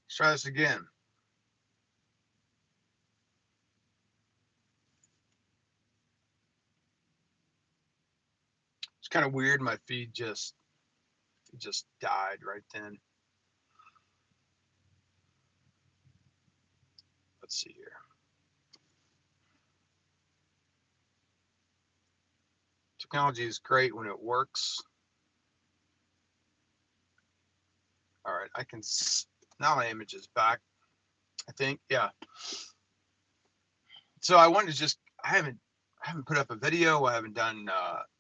Let's try this again. It's kind of weird. My feed just died right then. Let's see here. Technology is great when it works. All right, I can now my image is back. I think, yeah. So I wanted to just I haven't put up a video. I haven't done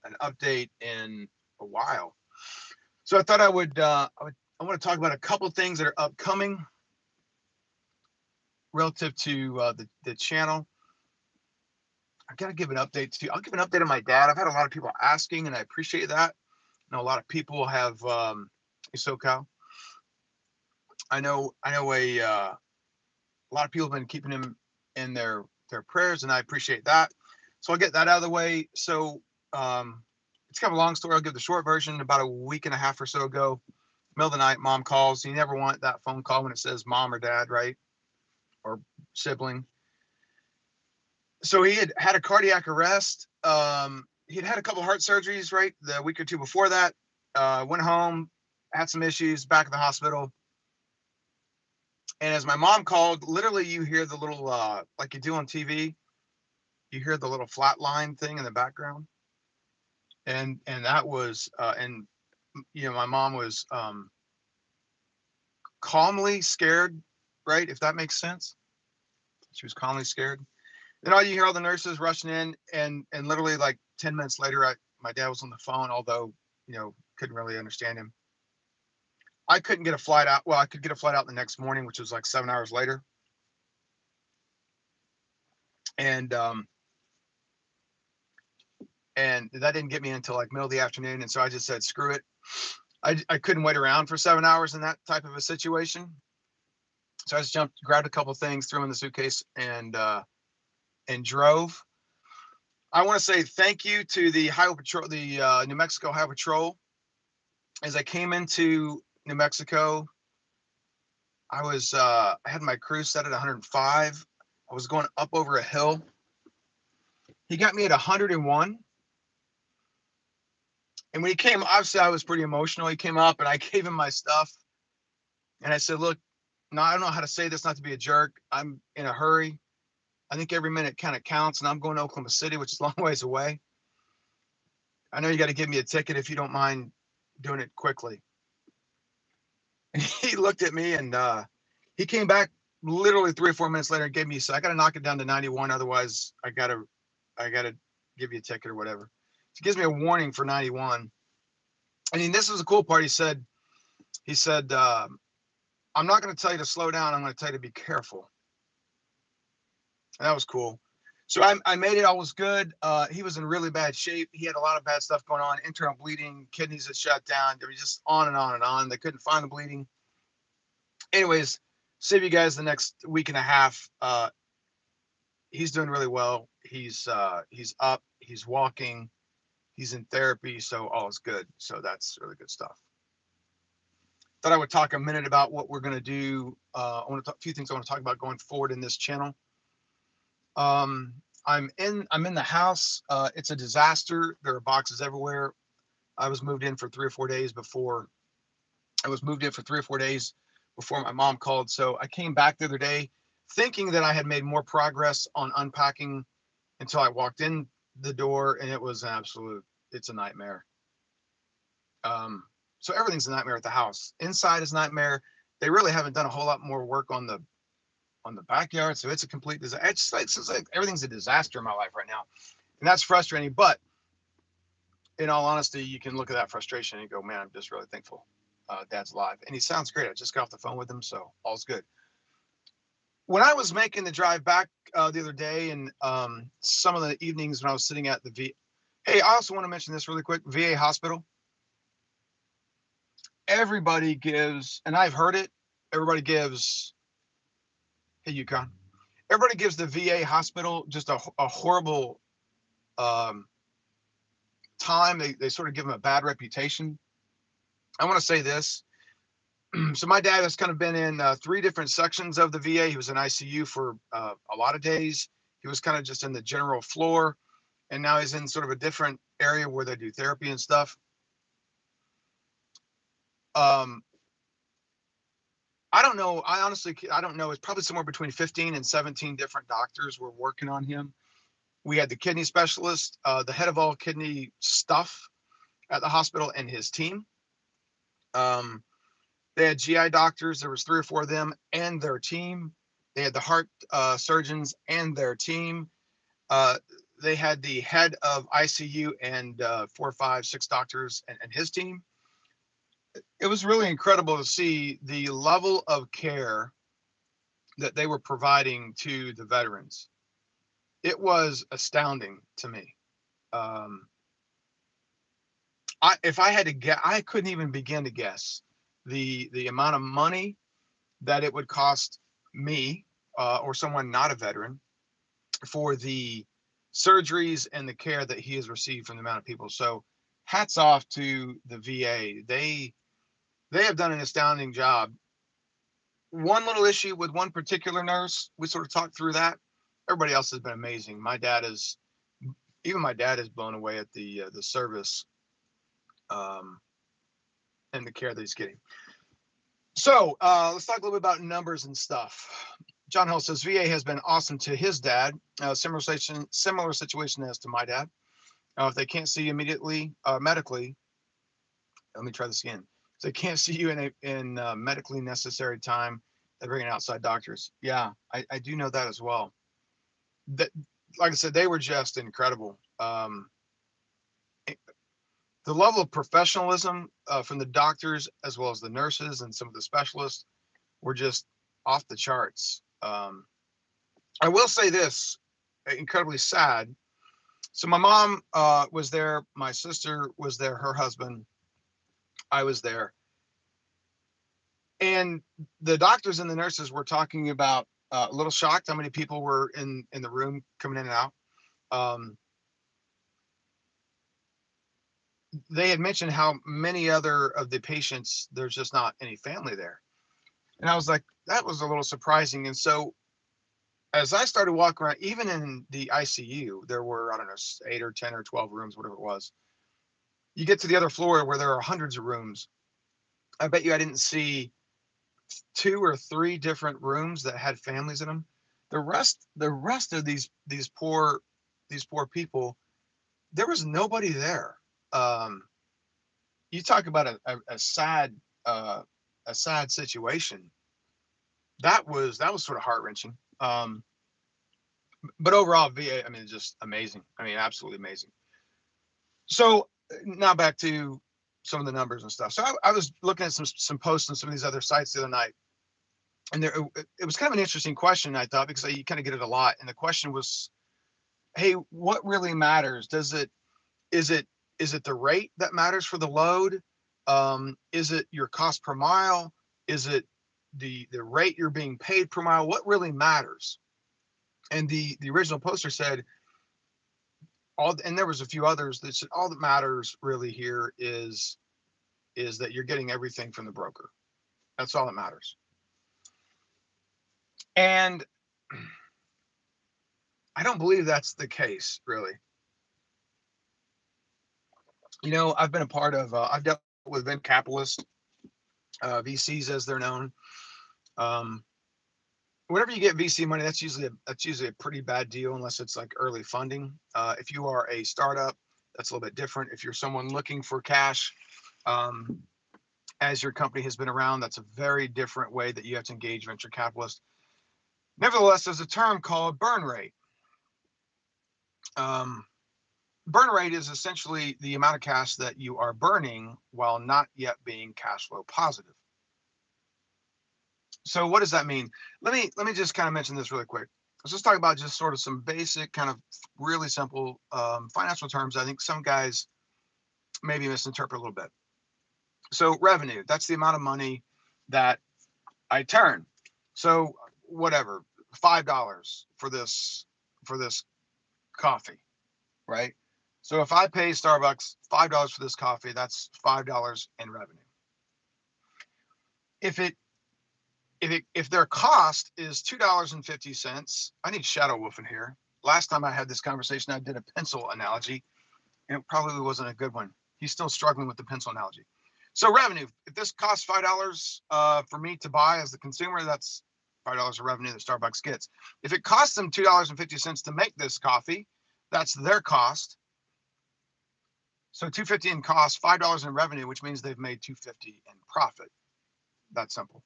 an update in a while. So I thought I want to talk about a couple things that are upcoming relative to the channel. I got to give an update to. I'll give an update on my dad. I've had a lot of people asking, and I appreciate that. I know a lot of people have SoCal. I know a lot of people have been keeping him in their prayers, and I appreciate that. So I'll get that out of the way. So it's kind of a long story. I'll give the short version. About a week and a half or so ago, middle of the night, mom calls. You never want that phone call when it says mom or dad, right? Or sibling. So he had had a cardiac arrest. He'd had a couple heart surgeries, right? The week or two before that. Went home, had some issues, back at the hospital. And as my mom called, literally you hear the little, like you do on TV, you hear the little flat line thing in the background. And that was, my mom was calmly scared, right? If that makes sense. She was calmly scared. Then all you hear all the nurses rushing in, and literally like 10 minutes later, my dad was on the phone, although, couldn't really understand him. I couldn't get a flight out. Well, I could get a flight out the next morning, which was like 7 hours later. And that didn't get me until like middle of the afternoon. And so I just said, screw it. I couldn't wait around for 7 hours in that type of a situation. So I just grabbed a couple of things, threw them in the suitcase, and drove. I want to say thank you to the Highway Patrol, the New Mexico Highway Patrol. As I came into New Mexico, I had my cruise set at 105. I was going up over a hill. He got me at 101. And when he came, obviously I was pretty emotional. He came up and I gave him my stuff. And I said, look, no, I don't know how to say this, not to be a jerk. I'm in a hurry. I think every minute kind of counts, and I'm going to Oklahoma City, which is a long ways away. I know you got to give me a ticket if you don't mind doing it quickly. And he looked at me, and he came back literally 3 or 4 minutes later and gave me, so I got to knock it down to 91. Otherwise I got to give you a ticket or whatever. So he gives me a warning for 91. I mean, this was a cool part. He said, I'm not going to tell you to slow down. I'm going to tell you to be careful. And that was cool. So I made it. All was good. He was in really bad shape. He had a lot of bad stuff going on, internal bleeding, kidneys that shut down. They were just on and on and on. They couldn't find the bleeding. Anyways, save you guys the next week and a half. He's doing really well. He's up. He's walking. He's in therapy. So all is good. So that's really good stuff. Thought I would talk a minute about what we're going to do. I want to talk a few things I want to talk about going forward in this channel. I'm in the house. It's a disaster. There are boxes everywhere. I was moved in for 3 or 4 days before my mom called. So I came back the other day thinking that I had made more progress on unpacking until I walked in the door, and it's a nightmare. So everything's a nightmare at the house. Inside is a nightmare. They really haven't done a whole lot more work on the backyard, so it's a complete disaster. It's like everything's a disaster in my life right now, and that's frustrating. But in all honesty, you can look at that frustration and go, man, I'm just really thankful Dad's alive, and he sounds great. I just got off the phone with him, so all's good. When I was making the drive back the other day, and some of the evenings when I was sitting at the hey, I also want to mention this really quick. VA hospital. Everybody gives, and I've heard it. Everybody gives. Hey, Yukon. Everybody gives the VA hospital just a horrible time. They sort of give them a bad reputation. I want to say this. So my dad has kind of been in 3 different sections of the VA. He was in ICU for a lot of days. He was kind of just in the general floor, and now he's in sort of a different area where they do therapy and stuff. Um, I don't know. I don't know. It's probably somewhere between 15 and 17 different doctors were working on him. We had the kidney specialist, the head of all kidney stuff at the hospital, and his team. Um, they had GI doctors. There was 3 or 4 of them and their team. They had the heart surgeons and their team. Uh, they had the head of ICU and 4, 5, 6 doctors and his team. It was really incredible to see the level of care that they were providing to the veterans. It was astounding to me. Um, if I had to guess, I couldn't even begin to guess the amount of money that it would cost me or someone not a veteran for the surgeries and the care that he has received from the amount of people. So hats off to the VA. They have done an astounding job. One little issue with one particular nurse, we sort of talked through that. Everybody else has been amazing. Even my dad is blown away at the service um, and the care that he's getting. So let's talk a little bit about numbers and stuff. John Hill says VA has been awesome to his dad. Similar situation as to my dad. If they can't see you immediately medically, let me try this again. If they can't see you in medically necessary time, they bring in outside doctors. Yeah, I do know that as well. That, like I said, they were just incredible. The level of professionalism from the doctors as well as the nurses and some of the specialists were just off the charts. I will say this, incredibly sad. So my mom was there, my sister was there, her husband, I was there. And the doctors and the nurses were talking about a little shocked how many people were in the room coming in and out. They had mentioned how many other of the patients, there's just not any family there. And I was like, that was a little surprising. And so as I started walking around, even in the ICU, there were, I don't know, 8 or 10 or 12 rooms, whatever it was. You get to the other floor where there are hundreds of rooms. I bet you I didn't see 2 or 3 different rooms that had families in them. The rest of these poor people, there was nobody there. You talk about a sad situation. That was sort of heart wrenching. But overall, VA, I mean, just amazing. I mean, absolutely amazing. So now back to some of the numbers and stuff. So I was looking at some posts on some of these other sites the other night, and it was kind of an interesting question, I thought, because you kind of get it a lot. And the question was, hey, what really matters? Is it the rate that matters for the load? Is it your cost per mile? Is it the rate you're being paid per mile? What really matters? And the original poster said and there was a few others that said all that matters really here is that you're getting everything from the broker. That's all that matters. And I don't believe that's the case, really. You know, I've been a part of, I've dealt with venture capitalists, VCs as they're known. Whenever you get VC money, that's usually a pretty bad deal unless it's like early funding. If you are a startup, that's a little bit different. If you're someone looking for cash, as your company has been around, that's a very different way that you have to engage venture capitalists. Nevertheless, there's a term called burn rate. Burn rate is essentially the amount of cash that you are burning while not yet being cash flow positive. So what does that mean? Let me just kind of mention this really quick. Let's just talk about just sort of some basic kind of really simple financial terms. I think some guys maybe misinterpret a little bit. So revenue, that's the amount of money that I turn. So whatever, $5 for this coffee, right? So if I pay Starbucks $5 for this coffee, that's $5 in revenue. if their cost is $2.50, I need Shadow Wolf in here. Last time I had this conversation, I did a pencil analogy, and it probably wasn't a good one. He's still struggling with the pencil analogy. So revenue, if this costs $5 for me to buy as the consumer, that's $5 of revenue that Starbucks gets. If it costs them $2.50 to make this coffee, that's their cost. So $2.50 in cost, $5 in revenue, which means they've made $2.50 in profit. That's simple.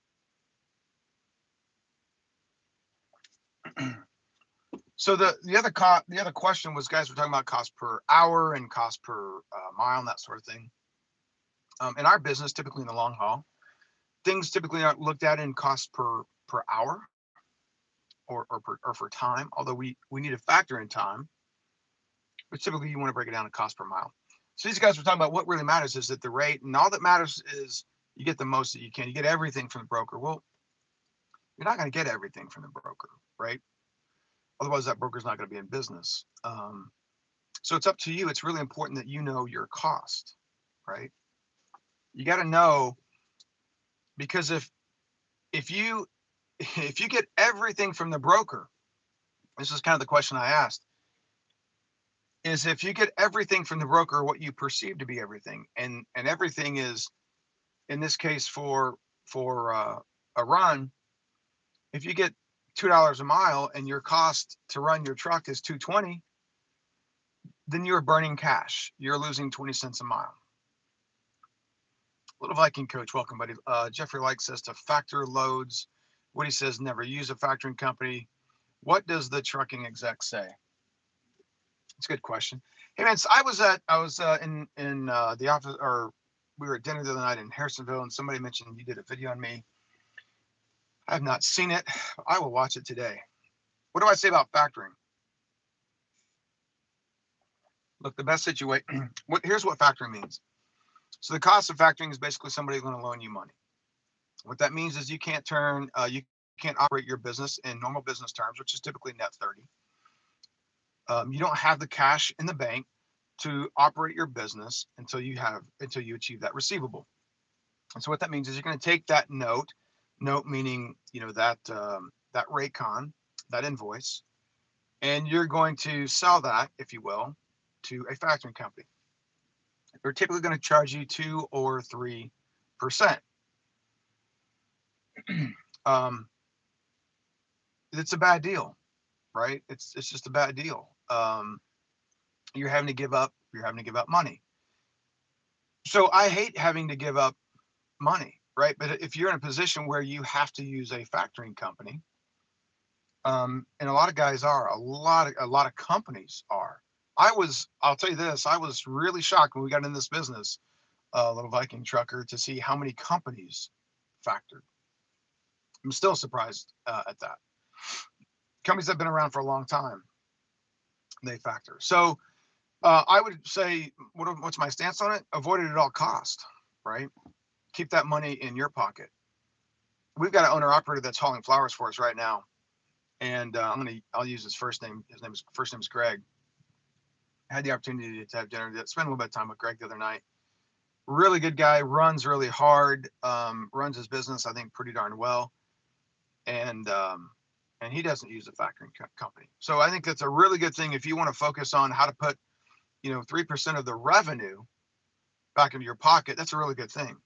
So the other question was, guys, we're talking about cost per hour and cost per mile and that sort of thing. In our business, typically in the long haul, things typically aren't looked at in cost per hour or for time, although we need to factor in time, but typically you want to break it down to cost per mile. So these guys were talking about what really matters is that the rate, and all that matters is you get the most that you can. You get everything from the broker. Well, you're not going to get everything from the broker, right? Otherwise, that broker's not going to be in business. So it's up to you. It's really important that you know your cost, right? You got to know, because if you get everything from the broker, this is kind of the question I asked, is if you get everything from the broker, what you perceive to be everything, and everything is, in this case for a run, if you get $2 a mile and your cost to run your truck is $2.20, then you're burning cash. You're losing 20 cents a mile. Little Viking Coach, welcome, buddy. Jeffrey Like says to factor loads. Woody says never use a factoring company. What does the trucking exec say? It's a good question. Hey man, so I was in the office, or we were at dinner the other night in Harrisonville, and somebody mentioned you did a video on me. I have not seen it. I will watch it today. What do I say about factoring? Look, the best situation. Here's what factoring means. So the cost of factoring is basically somebody going to loan you money. What that means is you can't operate your business in normal business terms, which is typically net 30. You don't have the cash in the bank to operate your business until you achieve that receivable. And so what that means is you're going to take that note meaning, that Raycon, that invoice, and you're going to sell that, if you will, to a factoring company. They're typically going to charge you 2 or 3%. It's a bad deal, right? It's just a bad deal. You're having to give up money. So I hate having to give up money, right? But if you're in a position where you have to use a factoring company, and a lot of guys are, a lot of companies are. I'll tell you this, I was really shocked when we got in this business, Little Viking Trucker, to see how many companies factored. I'm still surprised at that. Companies that have been around for a long time, they factor. So I would say, what's my stance on it? Avoid it at all cost, right? Keep that money in your pocket. We've got an owner operator that's hauling flowers for us right now, and I'll use his first name. First name is Greg. I had the opportunity to have dinner, spend a little bit of time with Greg the other night. Really good guy, runs really hard, runs his business, I think, pretty darn well, and he doesn't use a factoring company. So I think that's a really good thing if you want to focus on how to put 3% of the revenue back into your pocket. That's a really good thing.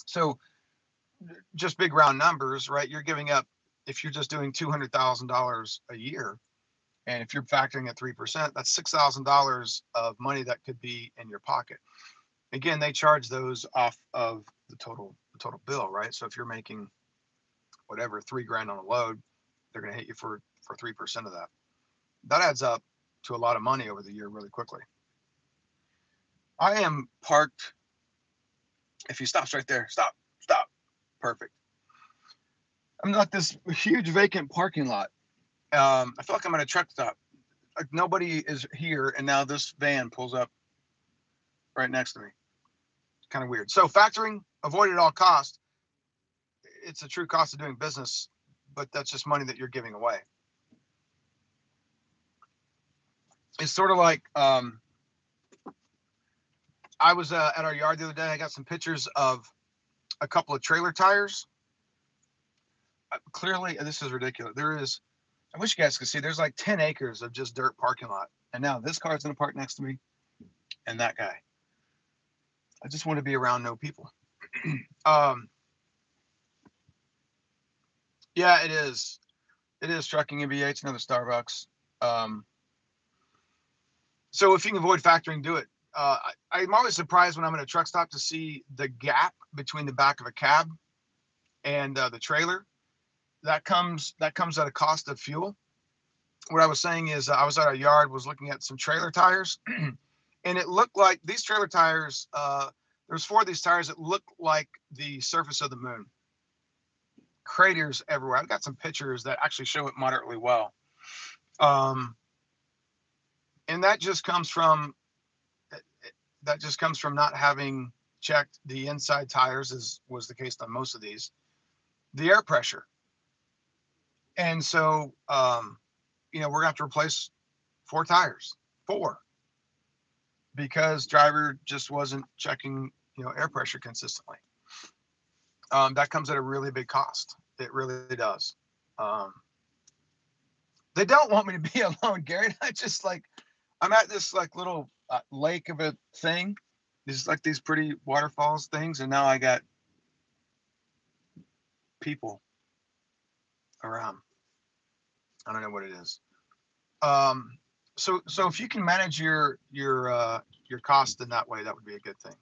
So just big round numbers, right? You're giving up, if you're just doing $200,000 a year, and if you're factoring at 3%, that's $6,000 of money that could be in your pocket. Again, they charge those off of the total bill, right? So if you're making whatever, $3,000 on a load, they're going to hit you for 3% of that. That adds up to a lot of money over the year really quickly. I am parked. If he stops right there, stop. Perfect. I'm at this huge vacant parking lot. I feel like I'm at a truck stop. Like nobody is here, and now this van pulls up right next to me. It's kind of weird. So factoring, avoid at all costs. It's a true cost of doing business, but that's just money that you're giving away. It's sort of like I was at our yard the other day. I got some pictures of a couple of trailer tires. Clearly, this is ridiculous. I wish you guys could see, there's like 10 acres of just dirt parking lot. And now this car's going to park next to me and that guy. I just want to be around no people. Yeah, it is. It is trucking MBH, another Starbucks. So if you can avoid factoring, do it. I'm always surprised when I'm at a truck stop to see the gap between the back of a cab and the trailer. That comes at a cost of fuel. What I was saying is I was at a yard, was looking at some trailer tires, and it looked like these trailer tires, there's 4 of these tires that look like the surface of the moon. Craters everywhere. I've got some pictures that actually show it moderately well. And that just comes from not having checked the inside tires, as was the case on most of these, the air pressure. And so, we're gonna have to replace 4 tires, 4, because driver just wasn't checking, air pressure consistently. That comes at a really big cost. It really does. They don't want me to be alone, Gary. I'm at this little lake of a thing. There's these pretty waterfalls things, and now I got people around. I don't know what it is. So if you can manage your cost in that way, that would be a good thing.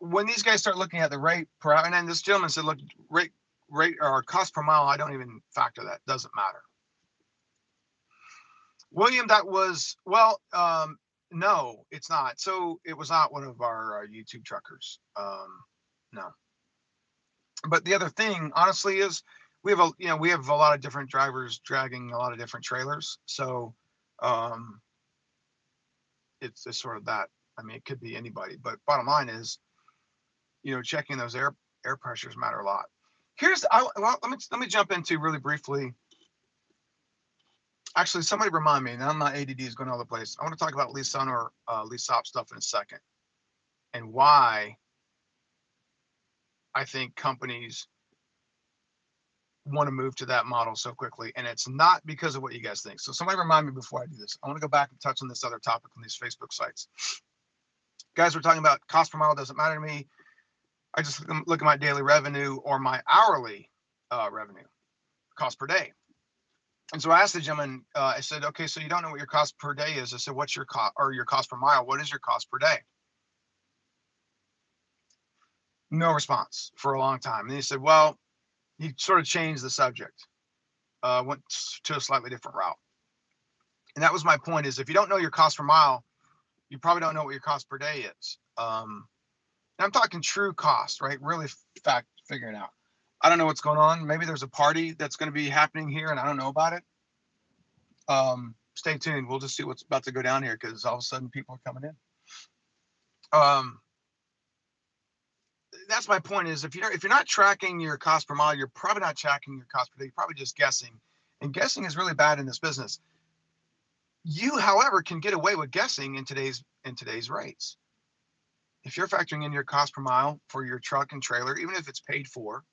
When these guys start looking at the rate per hour, and then this gentleman said, look, rate or cost per mile, I don't even factor that. Doesn't matter. William, that was, no, it's not. So it was not one of our YouTube truckers. No. But the other thing, honestly, is we have a lot of different drivers dragging a lot of different trailers. So it's sort of that. I mean, it could be anybody, but bottom line is, checking those air pressures matter a lot. Let me jump into really briefly. Actually, somebody remind me. Now my ADD is going all over the place. I want to talk about lease on or lease op stuff in a second, and why I think companies want to move to that model so quickly. And it's not because of what you guys think. So somebody remind me before I do this. I want to go back and touch on this other topic on these Facebook sites. Guys, we're talking about cost per mile doesn't matter to me. I just look at my daily revenue or my hourly revenue, cost per day. And so I asked the gentleman, I said, okay, so you don't know what your cost per day is. I said, what's your cost or your cost per mile? What is your cost per day? No response for a long time. And he said, well, he sort of changed the subject, went to a slightly different route. And that was my point, is if you don't know your cost per mile, you probably don't know what your cost per day is. And I'm talking true cost, right? Really figuring out. I don't know what's going on. Maybe there's a party that's going to be happening here and I don't know about it. Stay tuned. We'll just see what's about to go down here, because all of a sudden people are coming in. That's my point, is if you're not tracking your cost per mile, you're probably not tracking your cost per day. You're probably just guessing, and guessing is really bad in this business. You, however, can get away with guessing in today's rates. If you're factoring in your cost per mile for your truck and trailer, even if it's paid for,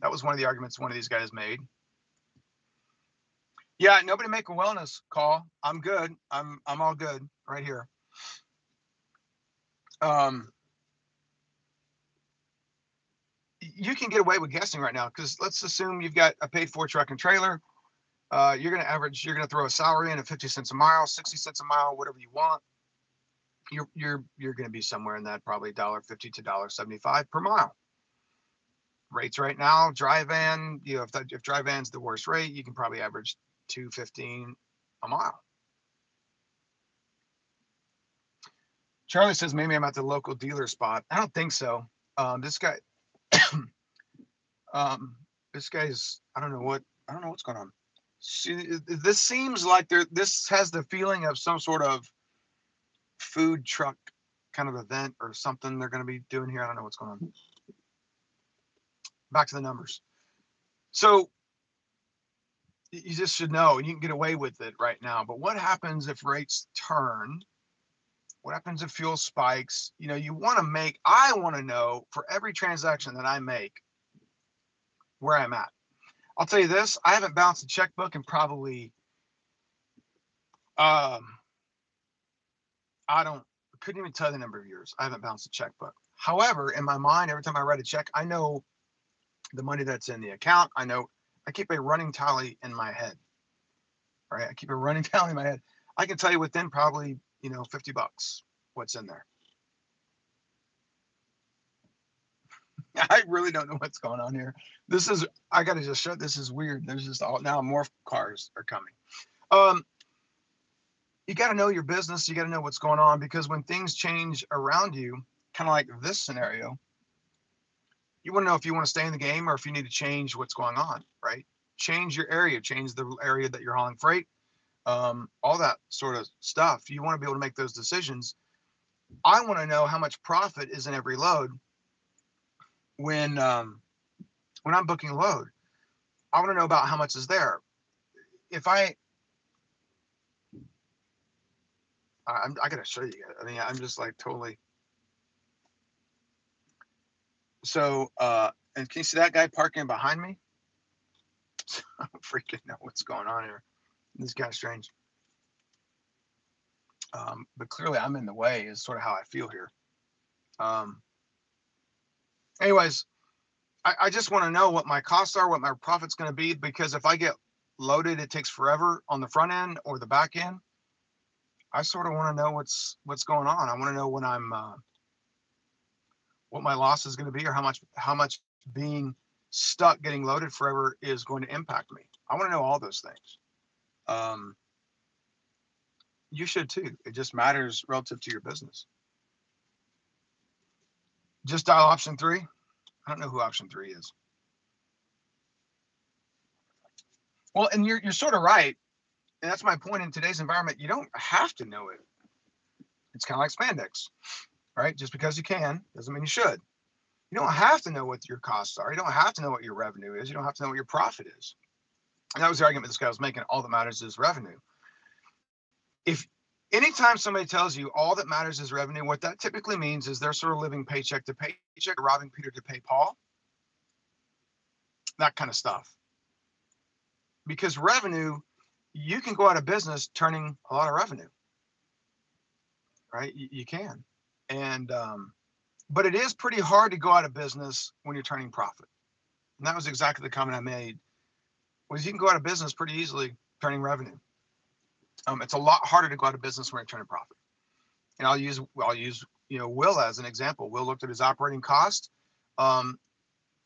that was one of the arguments one of these guys made. Yeah, nobody make a wellness call. I'm good. I'm all good right here. You can get away with guessing right now, because let's assume you've got a paid for truck and trailer. You're going to throw a salary in at 50 cents a mile, 60 cents a mile, whatever you want. You're going to be somewhere in that probably $1.50 to $1.75 per mile. Rates right now, dry van, if dry van's the worst rate, you can probably average $2.15 a mile. Charlie says maybe I'm at the local dealer spot. I don't think so. This guy, this guy's, I don't know what's going on. See, this seems like this has the feeling of some sort of food truck kind of event or something they're going to be doing here. I don't know what's going on. Back to the numbers. So you just should know, and you can get away with it right now. But what happens if rates turn What happens if fuel spikes? You know, I want to know for every transaction that I make where I'm at. I'll tell you this, I haven't bounced a checkbook in probably, um, couldn't even tell you the number of years. I haven't bounced a checkbook. However, in my mind, every time I write a check, I know the money that's in the account. I keep a running tally in my head, right? I keep a running tally in my head. I can tell you within probably, $50 what's in there. I really don't know what's going on here. I got to just show, this is weird. There's just now more cars are coming. You got to know your business. You got to know what's going on, because when things change around you, kind of like this scenario, you want to know if you want to stay in the game or if you need to change what's going on, right? Change your area, change the area that you're hauling freight, all that sort of stuff. You want to be able to make those decisions. I want to know how much profit is in every load when I'm booking a load. I want to know about how much is there. If I gotta show you guys. I mean, I'm just like totally. So, and can you see that guy parking behind me? I don't freaking know what's going on here. This is kind of strange. But clearly I'm in the way is sort of how I feel here. Anyways, I just want to know what my costs are, what my profit's going to be, because if I get loaded, it takes forever on the front end or the back end. I sort of want to know what's going on. I want to know when what my loss is going to be, or how much being stuck getting loaded forever is going to impact me. I want to know all those things. You should too. It just matters relative to your business. Just dial option 3. I don't know who option 3 is. Well, and you're sort of right. And that's my point. In today's environment, you don't have to know it. It's kind of like spandex, right? Just because you can doesn't mean you should. You don't have to know what your costs are. You don't have to know what your revenue is. You don't have to know what your profit is. And that was the argument this guy was making. All that matters is revenue. If anytime somebody tells you all that matters is revenue, what that typically means is they're sort of living paycheck to paycheck, robbing Peter to pay Paul, that kind of stuff. Because revenue, you can go out of business turning a lot of revenue, right? You can. And, but it is pretty hard to go out of business when you're turning profit. And that was exactly the comment I made, was you can go out of business pretty easily turning revenue. It's a lot harder to go out of business when you're turning profit. And I'll use Will as an example. Will looked at his operating cost.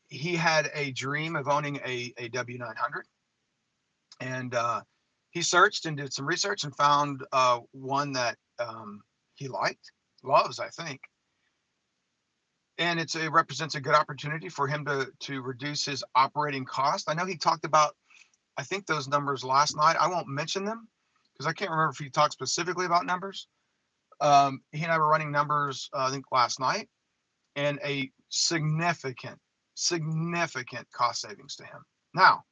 He had a dream of owning a W900, and he searched and did some research and found one that he loves, I think. And it represents a good opportunity for him to reduce his operating cost. I know he talked about, I think, those numbers last night. I won't mention them because I can't remember if he talked specifically about numbers. He and I were running numbers, I think, last night, and a significant cost savings to him. Now,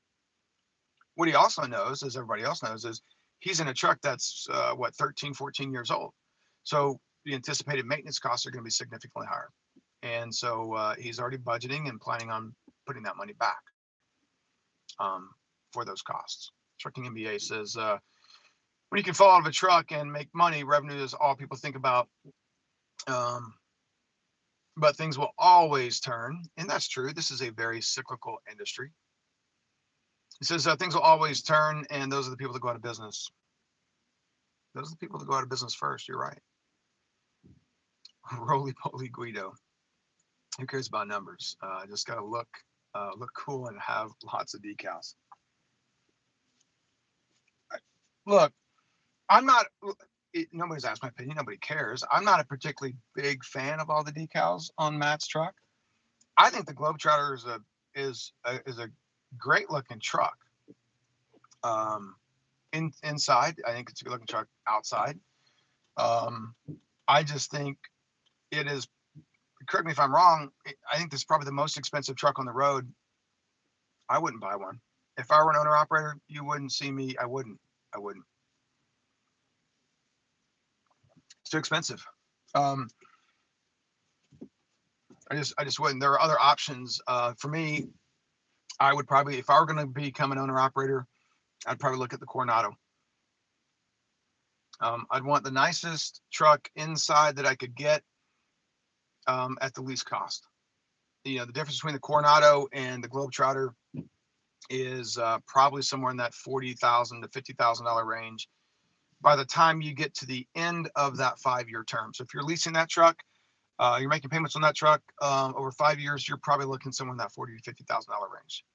what he also knows, as everybody else knows, is he's in a truck that's 13, 14 years old. So the anticipated maintenance costs are going to be significantly higher. And so he's already budgeting and planning on putting that money back for those costs. Trucking MBA says, when you can fall out of a truck and make money, revenue is all people think about. But things will always turn. And that's true. This is a very cyclical industry. He says things will always turn, and those are the people that go out of business. Those are the people that go out of business first. You're right. Roly-poly Guido. Who cares about numbers? Just got to look cool and have lots of decals. Look, I'm not. Nobody's asked my opinion. Nobody cares. I'm not a particularly big fan of all the decals on Matt's truck. I think the Globetrotter is a great looking truck. Inside, I think it's a good looking truck. Outside, I just think it is. Correct me if I'm wrong. I think this is probably the most expensive truck on the road. I wouldn't buy one. If I were an owner operator, you wouldn't see me. I wouldn't. It's too expensive. Um, I just wouldn't. There are other options. For me, I would probably, if I were going to become an owner operator, I'd probably look at the Coronado. I'd want the nicest truck inside that I could get at the least cost. You know, the difference between the Coronado and the Globetrotter is probably somewhere in that $40,000 to $50,000 range by the time you get to the end of that 5-year term. So if you're leasing that truck, you're making payments on that truck over 5 years, you're probably looking somewhere in that $40,000 to $50,000 range.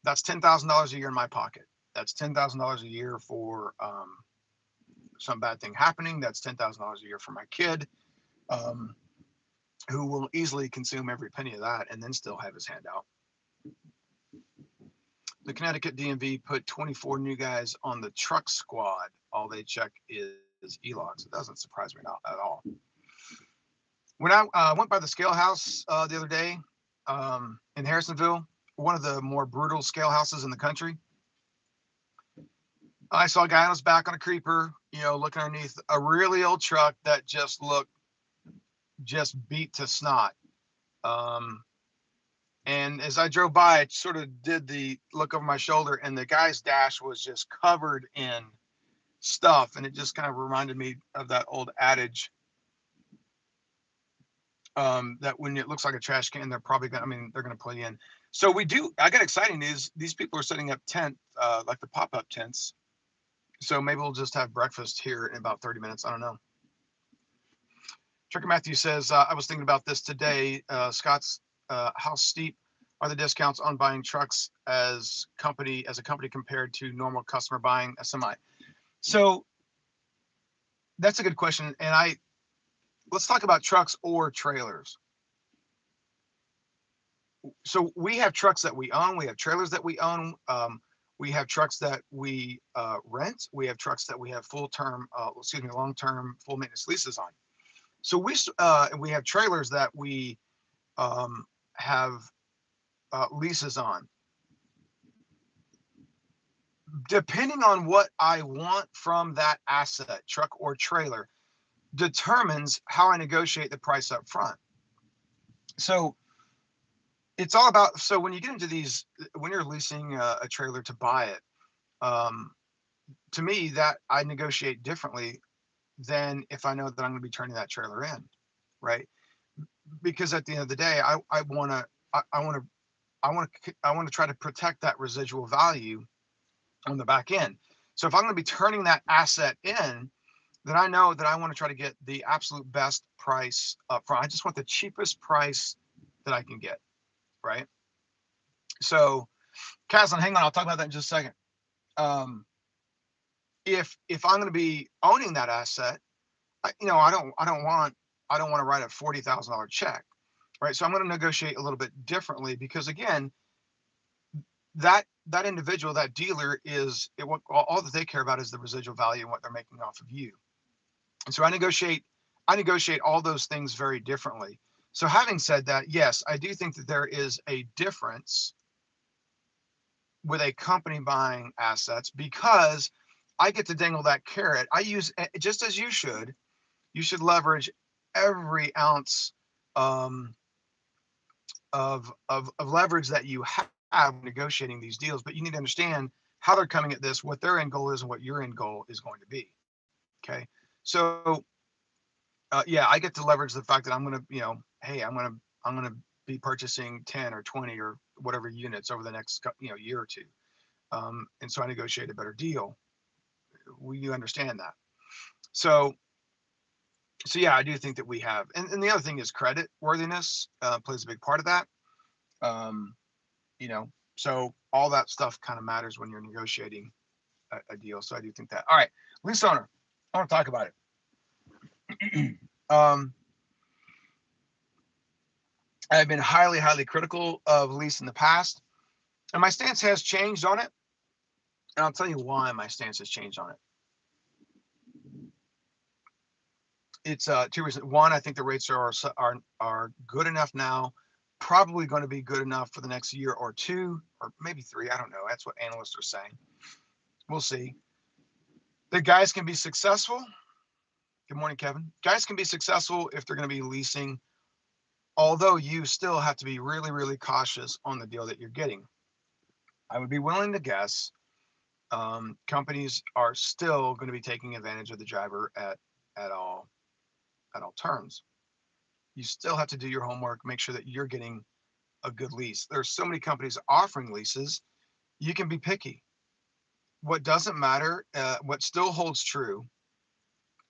That's $10,000 a year in my pocket. That's $10,000 a year for some bad thing happening. That's $10,000 a year for my kid, who will easily consume every penny of that and then still have his hand out. The Connecticut DMV put 24 new guys on the truck squad. All they check is e-logs. It doesn't surprise me at all. When I went by the scale house the other day in Harrisonville, one of the more brutal scale houses in the country, I saw a guy on his back on a creeper, you know, looking underneath a really old truck that just looked beat to snot. And as I drove by, I sort of did the look over my shoulder, and the guy's dash was just covered in stuff. And it just kind of reminded me of that old adage that when it looks like a trash can, they're probably going to, they're going to put you in. So I got exciting news. These people are setting up like the pop-up tents. So maybe we'll just have breakfast here in about 30 minutes. I don't know. Tricker Matthew says, I was thinking about this today. Scott's, how steep are the discounts on buying trucks as a company compared to normal customer buying a semi? So that's a good question. And let's talk about trucks or trailers. So we have trucks that we own. We have trailers that we own. We have trucks that we rent. We have trucks that we have long-term full maintenance leases on. So we have trailers that we have leases on. Depending on what I want from that asset, truck or trailer, determines how I negotiate the price up front. So it's all about, so when you get into these, when you're leasing a trailer to buy it, to me, that I negotiate differently than if I know that I'm going to be turning that trailer in, right? Because at the end of the day, I want to try to protect that residual value on the back end. So if I'm going to be turning that asset in, then I know that I want to try to get the absolute best price up front. I just want the cheapest price that I can get, right? So, Caslin, hang on, I'll talk about that in just a second. If I'm going to be owning that asset, I don't want to write a $40,000 check, right? So I'm going to negotiate a little bit differently because, again, that individual, that dealer all that they care about is the residual value and what they're making off of you. And so I negotiate all those things very differently. So having said that, yes, I do think that there is a difference with a company buying assets because I get to dangle that carrot. I use, just as you should leverage every ounce of leverage that you have negotiating these deals, but you need to understand how they're coming at this, what their end goal is, and what your end goal is going to be. Okay, so yeah, I get to leverage the fact that I'm going to, hey, I'm going to be purchasing 10 or 20 or whatever units over the next year or two, and so I negotiate a better deal. You understand that? So yeah, I do think that we have, and the other thing is credit worthiness plays a big part of that. So all that stuff kind of matters when you're negotiating a deal. So I do think that. All right, lease owner, I want to talk about it. I've been highly, highly critical of lease in the past, and my stance has changed on it. And I'll tell you why my stance has changed on it. It's 2 reasons. One, I think the rates are good enough now, probably going to be good enough for the next year or two, or maybe 3. I don't know. That's what analysts are saying. We'll see. The guys can be successful. Good morning, Kevin. Guys can be successful if they're going to be leasing, although you still have to be really, really cautious on the deal that you're getting. I would be willing to guess companies are still going to be taking advantage of the driver at all at all terms. You still have to do your homework, make sure that you're getting a good lease. There's so many companies offering leases. You can be picky. What doesn't matter, what still holds true,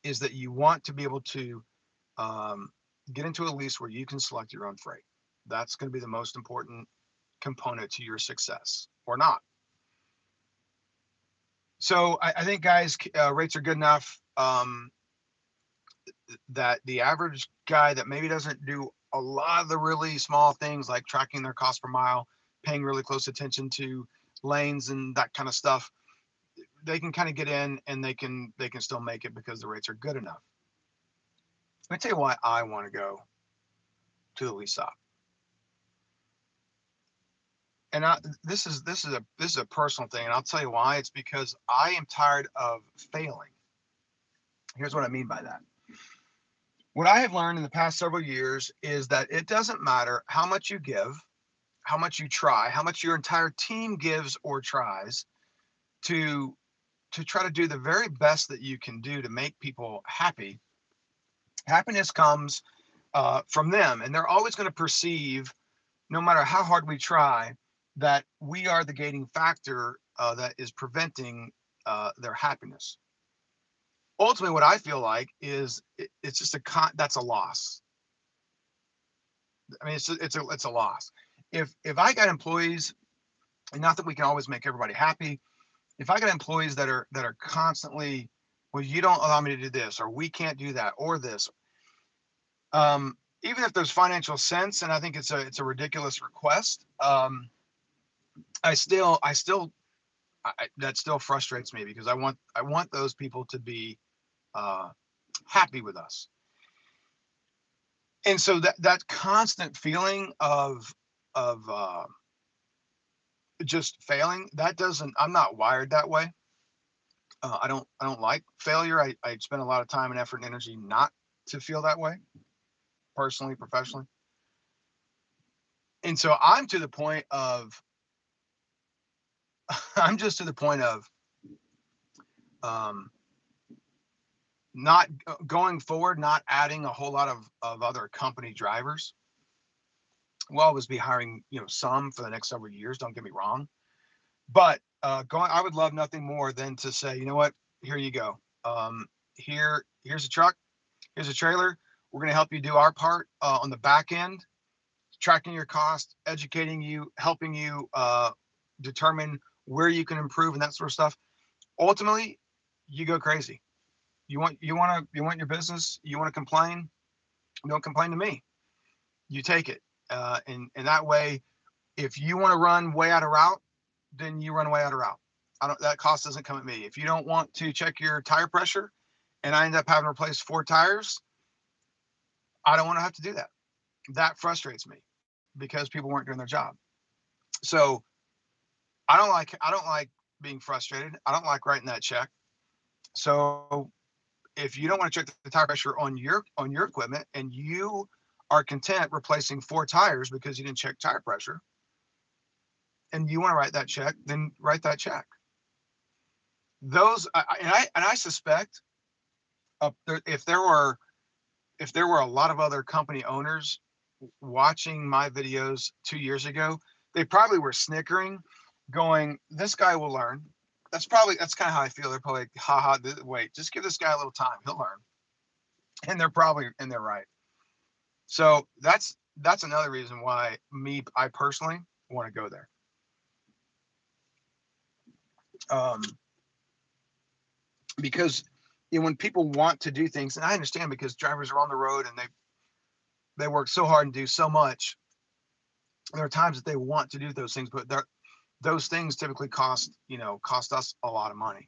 is that you want to be able to um, get into a lease where you can select your own freight. That's going to be the most important component to your success, or not. So I think, guys, rates are good enough that the average guy that maybe doesn't do a lot of the really small things like tracking their cost per mile, paying really close attention to lanes and that kind of stuff, they can kind of get in and they can still make it because the rates are good enough. Let me tell you why I want to go to the lease stop. And this is a personal thing, and I'll tell you why. It's because I am tired of failing. Here's what I mean by that. What I have learned in the past several years is that it doesn't matter how much you give, how much you try, how much your entire team gives or tries to try to do the very best that you can do to make people happy. Happiness comes from them, and they're always going to perceive, no matter how hard we try, that we are the gating factor that is preventing their happiness. Ultimately, what I feel like is it's just that's a loss. I mean, it's a loss. If I got employees, and not that we can always make everybody happy, if I got employees that are constantly, well, you don't allow me to do this, or we can't do that, or this, even if there's financial sense, and I think it's a ridiculous request, that still frustrates me because I want those people to be happy with us. And so that constant feeling of just failing, that doesn't, I'm not wired that way. I don't like failure. I spend a lot of time and effort and energy not to feel that way, personally, professionally. And so I'm to the point of I'm just to the point of um, not going forward, not adding a whole lot of other company drivers. We'll always be hiring, some for the next several years. Don't get me wrong, but I would love nothing more than to say, you know what, here you go. Here's a truck, here's a trailer. We're going to help you do our part on the back end, tracking your cost, educating you, helping you determine where you can improve and that sort of stuff. Ultimately, you go crazy. You want your business. You want to complain. Don't complain to me. You take it, and that way, if you want to run way out of route, then you run way out of route. That cost doesn't come at me. If you don't want to check your tire pressure, and I end up having to replace 4 tires, I don't want to have to do that. That frustrates me because people weren't doing their job. So I don't like being frustrated. I don't like writing that check. So if you don't want to check the tire pressure on your equipment, and you are content replacing 4 tires because you didn't check tire pressure, and you want to write that check, then write that check. I suspect if there were a lot of other company owners watching my videos 2 years ago, they probably were snickering, going, "This guy will learn." That's kind of how I feel. They're probably like, "Ha ha, wait, just give this guy a little time, he'll learn." And they're right. So that's another reason why I personally want to go there. Um, because when people want to do things, and I understand because drivers are on the road and they work so hard and do so much. There are times that they want to do those things, but those things typically cost us a lot of money.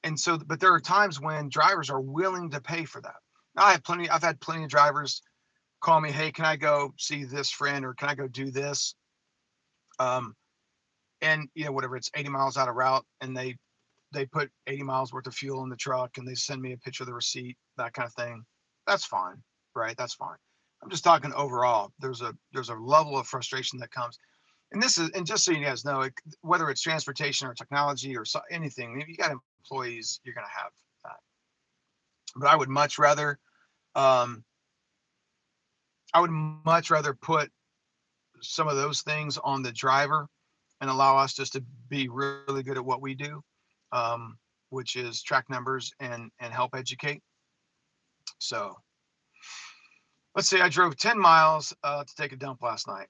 And so, but there are times when drivers are willing to pay for that. Now, I've had plenty of drivers call me, "Hey, can I go see this friend, or can I go do this?" And whatever, it's 80 miles out of route, and they put 80 miles worth of fuel in the truck and they send me a picture of the receipt, that kind of thing. That's fine, right? That's fine. I'm just talking overall. There's a level of frustration that comes, and this is, and just so you guys know, whether it's transportation or technology or anything, if you got employees, you're going to have that. But um, I would much rather put some of those things on the driver and allow us just to be really good at what we do, which is track numbers and help educate. So let's say I drove 10 miles to take a dump last night.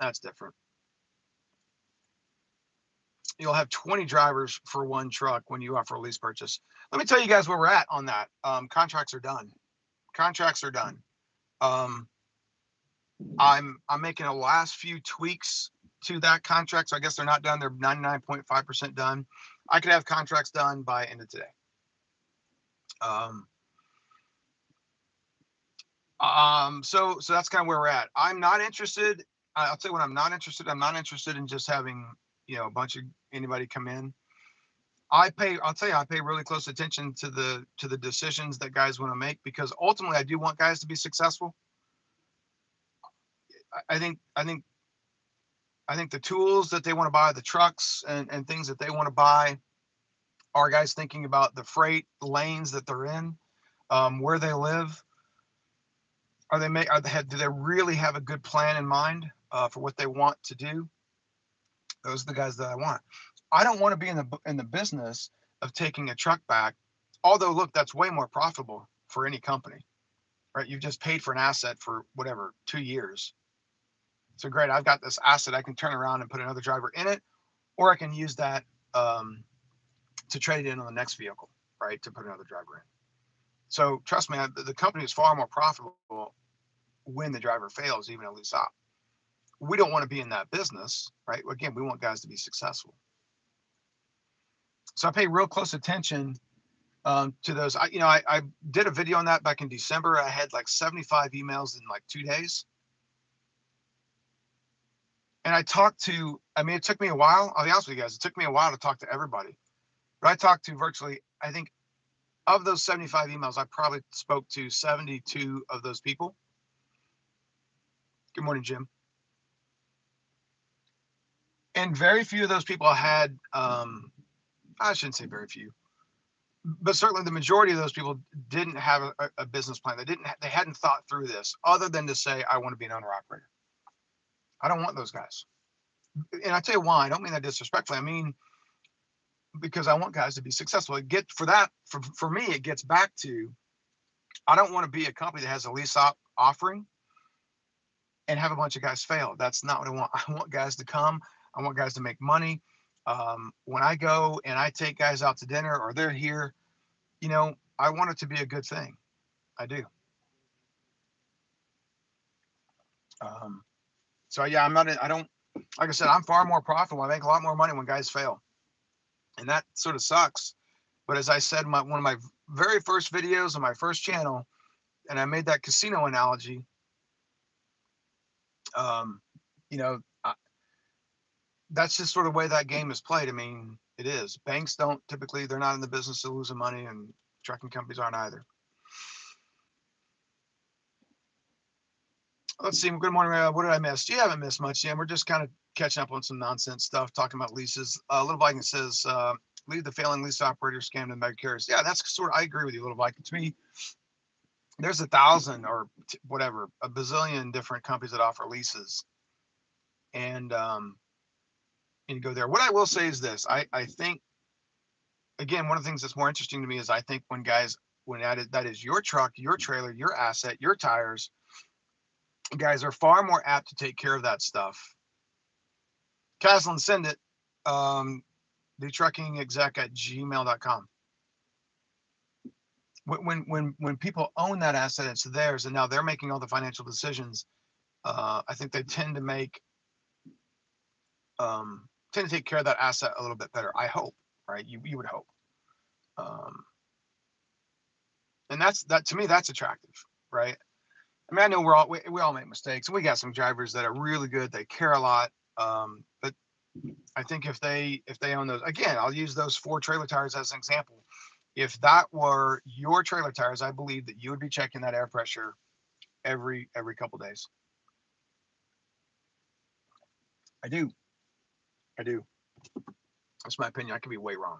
That's different. You'll have 20 drivers for one truck when you offer a lease purchase. Let me tell you guys where we're at on that. Contracts are done. Contracts are done. I'm making the last few tweaks to that contract. So I guess they're not done. They're 99.5% done. I could have contracts done by end of today. So that's kind of where we're at. I'm not interested. I'll tell you what I'm not interested. I'm not interested in just having, a bunch of anybody come in. I'll tell you, I pay really close attention to the decisions that guys want to make, because ultimately I do want guys to be successful. I think the tools that they want to buy, the trucks and things that they want to buy, are guys thinking about the freight lanes that they're in, where they live. Do they really have a good plan in mind for what they want to do? Those are the guys that I want. I don't want to be in the business of taking a truck back. Although, look, that's way more profitable for any company, right? You've just paid for an asset for whatever, 2 years. So great, I've got this asset. I can turn around and put another driver in it, or I can use that to trade in on the next vehicle, right? To put another driver in. So trust me, the company is far more profitable when the driver fails, even at least op. We don't want to be in that business, right? Again, we want guys to be successful. So I pay real close attention to those. I did a video on that back in December. I had like 75 emails in like 2 days. And it took me a while. I'll be honest with you guys. It took me a while to talk to everybody. But I talked to virtually, I think, of those 75 emails, I probably spoke to 72 of those people. Good morning, Jim. And very few of those people had, I shouldn't say very few, but certainly the majority of those people didn't have a business plan. They hadn't thought through this other than to say, I want to be an owner operator. I don't want those guys. And I tell you why. I don't mean that disrespectfully. I mean, because I want guys to be successful. For me, it gets back to, I don't want to be a company that has a lease offering and have a bunch of guys fail. That's not what I want. I want guys to come. I want guys to make money. When I go and I take guys out to dinner or they're here, I want it to be a good thing. I do. So yeah, like I said, I'm far more profitable. I make a lot more money when guys fail. And that sort of sucks. But as I said, one of my very first videos on my first channel, and I made that casino analogy, that's just sort of the way that game is played. I mean, it is. Banks they're not in the business of losing money, and trucking companies aren't either. Let's see. Good morning. What did I miss? You haven't missed much, Jim. We're just kind of catching up on some nonsense stuff, talking about leases. Little Viking says, leave the failing lease operator scam to mega carriers. Yeah, that's I agree with you, Little Viking. To me, there's 1,000 or whatever, a bazillion different companies that offer leases. And you go there. What I will say is this. I think, again, one of the things that's more interesting to me is I think when that is your truck, your trailer, your asset, your tires, guys are far more apt to take care of that stuff. Caslin, send it. TheTruckingExec@gmail.com. When people own that asset, it's theirs, and now they're making all the financial decisions. I think they tend to take care of that asset a little bit better. I hope, right? You would hope. And that to me, that's attractive, right? I mean, I know we all make mistakes, and we got some drivers that are really good. They care a lot, but I think if they own those, again, I'll use those 4 trailer tires as an example. If that were your trailer tires, I believe that you would be checking that air pressure every couple days. I do. I do. That's my opinion. I could be way wrong.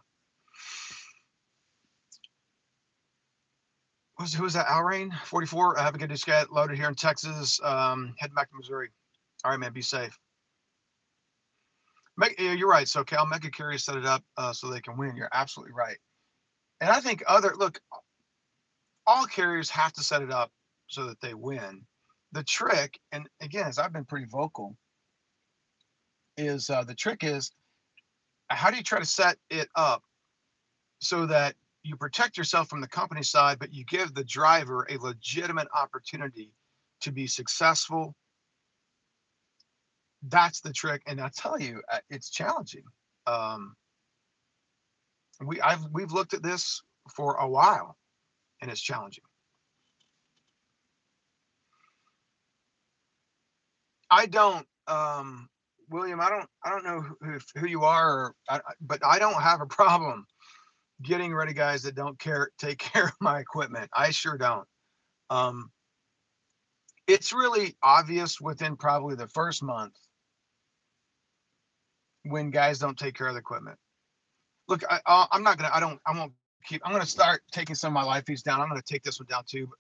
Who was that? Alrain 44. I have a good disket loaded here in Texas. Heading back to Missouri. All right, man. Be safe. You're right. So Cal, Mega Carriers set it up so they can win. You're absolutely right. And I think all carriers have to set it up so that they win. The trick, and again, as I've been pretty vocal, is the trick is how do you try to set it up so that you protect yourself from the company side, but you give the driver a legitimate opportunity to be successful. That's the trick. And I tell you, it's challenging. We've looked at this for a while, and it's challenging. I don't, William. I don't know who you are, but I don't have a problem getting rid of guys that don't take care of my equipment. I sure don't. It's really obvious within probably the first month when guys don't take care of the equipment. Look, I'm not gonna. I won't keep. I'm gonna start taking some of my live feeds down. I'm gonna take this one down too.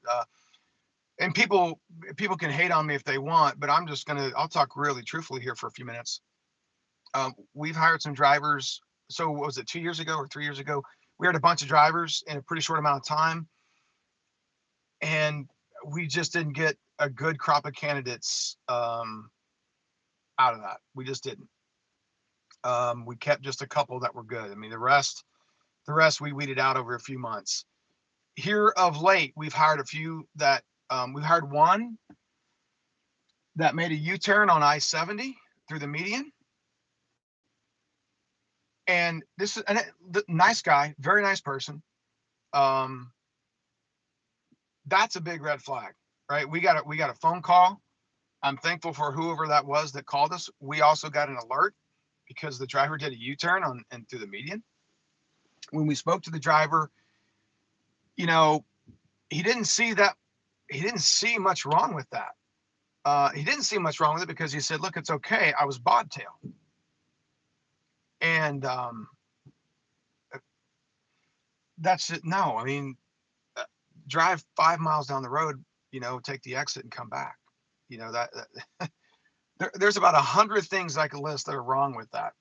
And people can hate on me if they want, but I'll talk really truthfully here for a few minutes. We've hired some drivers. So what was it, 2 years ago or 3 years ago? We hired a bunch of drivers in a pretty short amount of time, and we just didn't get a good crop of candidates out of that. We just didn't. We kept just a couple that were good. I mean, the rest we weeded out over a few months. Here of late, we've hired a few that we've hired one that made a U-turn on I-70 through the median. And this is the nice guy, very nice person. That's a big red flag, right? We got a phone call. I'm thankful for whoever that was that called us. We also got an alert because the driver did a U-turn and through the median. When we spoke to the driver, he didn't see much wrong with that. He didn't see much wrong with it because he said, look, it's okay. I was bobtail. And that's it. No, I mean, drive 5 miles down the road, take the exit and come back. There's about 100 things I could list that are wrong with that.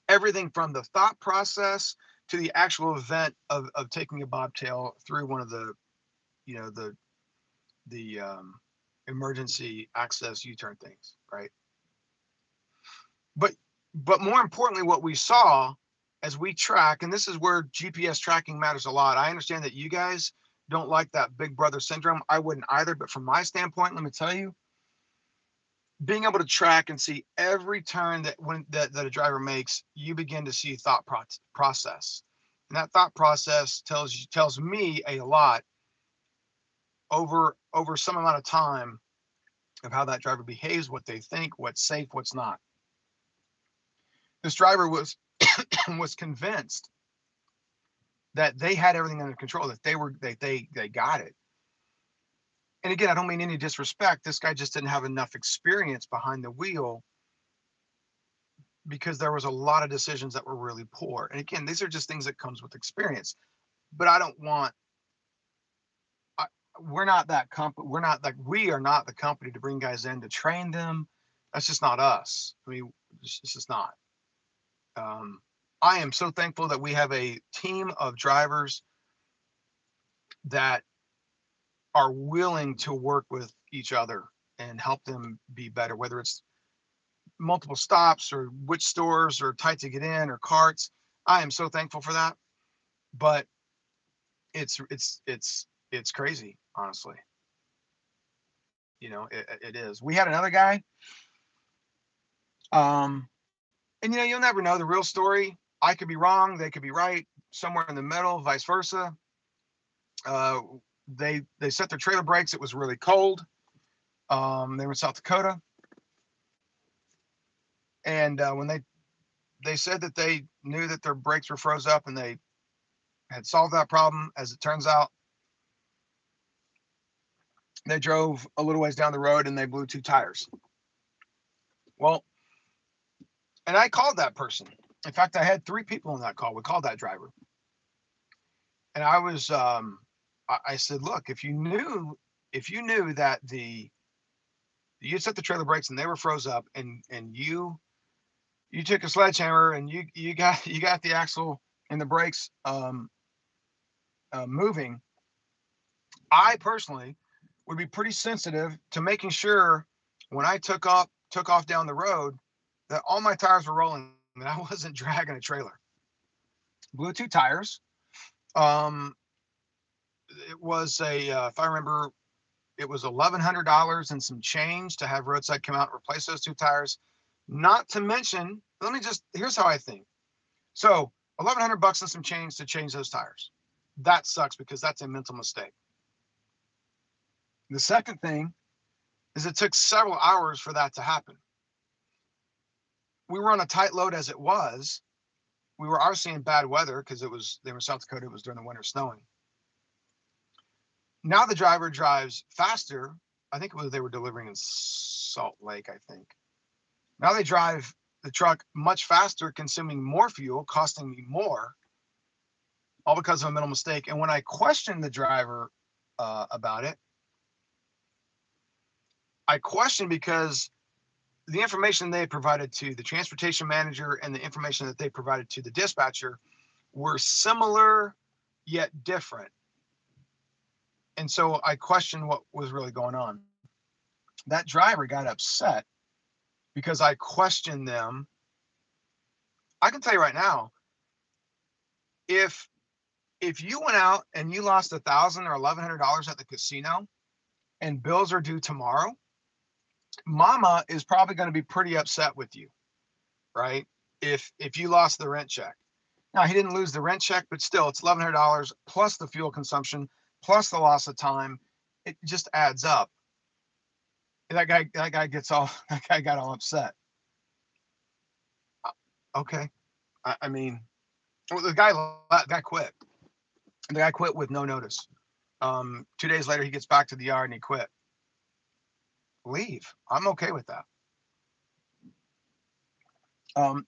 Everything from the thought process to the actual event of taking a bobtail through one of the, the emergency access U-turn things, right? But more importantly, what we saw as we track, and this is where GPS tracking matters a lot. I understand that you guys don't like that big brother syndrome. I wouldn't either, but from my standpoint, let me tell you, being able to track and see every turn that a driver makes, you begin to see thought process. And that thought process tells me a lot over some amount of time of how that driver behaves, what they think, what's safe, what's not. This driver was was convinced that they had everything under control, that they got it. And again, I don't mean any disrespect. This guy just didn't have enough experience behind the wheel because there was a lot of decisions that were really poor. And again, these are just things that comes with experience. But we're not that company. We are not the company to bring guys in to train them. That's just not us. I mean, it's just not. I am so thankful that we have a team of drivers that are willing to work with each other and help them be better, whether it's multiple stops or which stores are tight to get in or carts. I am so thankful for that. But it's crazy, honestly. It is. We had another guy. And you'll never know the real story. I could be wrong. They could be right. Somewhere in the middle, vice versa. They set their trailer brakes. It was really cold. They were in South Dakota. And when they said that they knew that their brakes were froze up and they had solved that problem. As it turns out, they drove a little ways down the road and they blew 2 tires. Well, and I called that person. In fact, I had 3 people on that call. We called that driver. And I said, look, if you knew that you set the trailer brakes and they were froze up and you took a sledgehammer and you got the axle and the brakes moving, I personally would be pretty sensitive to making sure when I took off down the road that all my tires were rolling and I wasn't dragging a trailer. Blew 2 tires. It was if I remember, it was $1,100 and some change to have roadside come out and replace those 2 tires. Not to mention, here's how I think. So $1,100 and some change to change those tires. That sucks because that's a mental mistake. The second thing is it took several hours for that to happen. We were on a tight load as it was. We were obviously in bad weather because they were in South Dakota. It was during the winter snowing. Now the driver drives faster. I think they were delivering in Salt Lake, I think. Now they drive the truck much faster, consuming more fuel, costing me more, all because of a mental mistake. And when I questioned the driver about it, I questioned because the information they provided to the transportation manager and the information that they provided to the dispatcher were similar yet different. And so I questioned what was really going on. That driver got upset because I questioned them. I can tell you right now, if you went out and you lost $1,000 or $1,100 at the casino and bills are due tomorrow, mama is probably going to be pretty upset with you, right? If you lost the rent check. Now, he didn't lose the rent check, but still, it's $1,100 plus the fuel consumption plus the loss of time. It just adds up. That guy got all upset. Okay. I mean, the guy quit. The guy quit with no notice. 2 days later, he gets back to the yard and he quit. Leave. I'm okay with that.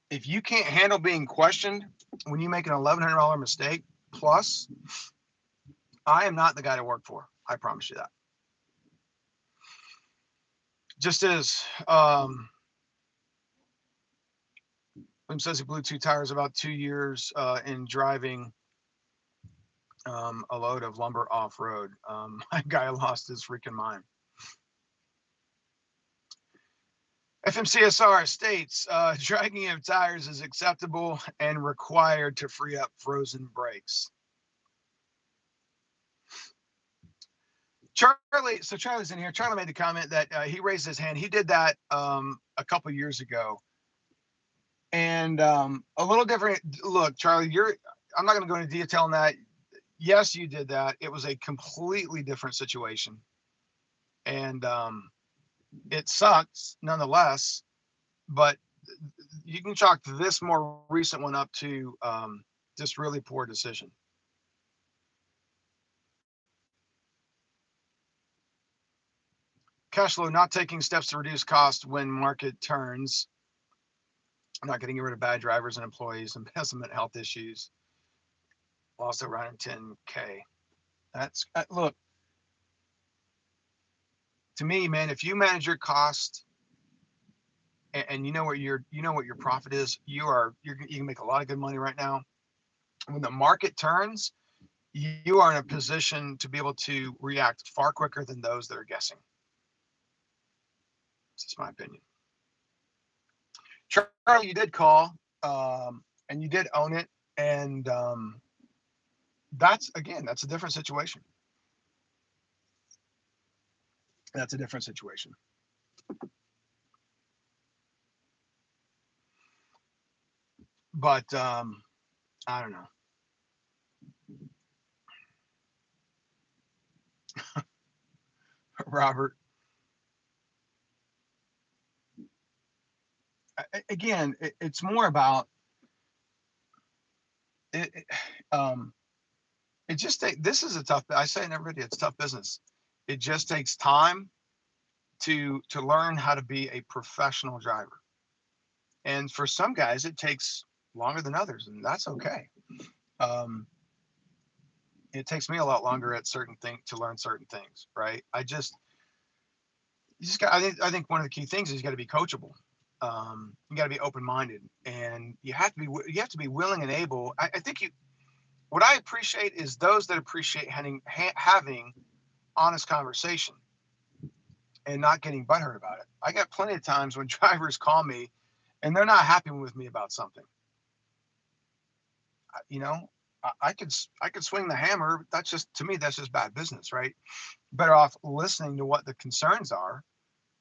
If you can't handle being questioned when you make an $1,100 mistake plus, I am not the guy to work for. I promise you that. Just as William says he blew 2 tires about 2 years in driving a load of lumber off road. My guy lost his freaking mind. FMCSR states dragging of tires is acceptable and required to free up frozen brakes. Charlie's in here. Charlie made the comment that he raised his hand. He did that a couple years ago. And a little different. Look, Charlie, I'm not going to go into detail on that. Yes, you did that. It was a completely different situation. And it sucks nonetheless, but you can chalk this more recent one up to just really poor decision. Cash flow, not taking steps to reduce cost when market turns, not getting rid of bad drivers and employees, embezzlement, health issues, lost around 10K. That's look, to me, man, if you manage your cost and you know what your profit is, you can make a lot of good money right now. When the market turns, you are in a position to be able to react far quicker than those that are guessing. That's my opinion. Charlie, you did call, and you did own it, and that's a different situation. That's a different situation. But I don't know. Robert, again, it's more about it just this is a tough. I say in everybody, it's tough business. It just takes time to learn how to be a professional driver. And for some guys, it takes longer than others, and that's okay. Um, it takes me a lot longer at certain things to learn certain things, right? You just got. I think one of the key things is you got to be coachable. You got to be open-minded, and you have to be willing and able. I think you. What I appreciate is those that appreciate having honest conversation and not getting butthurt about it. I got plenty of times when drivers call me and they're not happy with me about something. You know, I could swing the hammer. That's just, to me, that's just bad business, right? Better off listening to what the concerns are,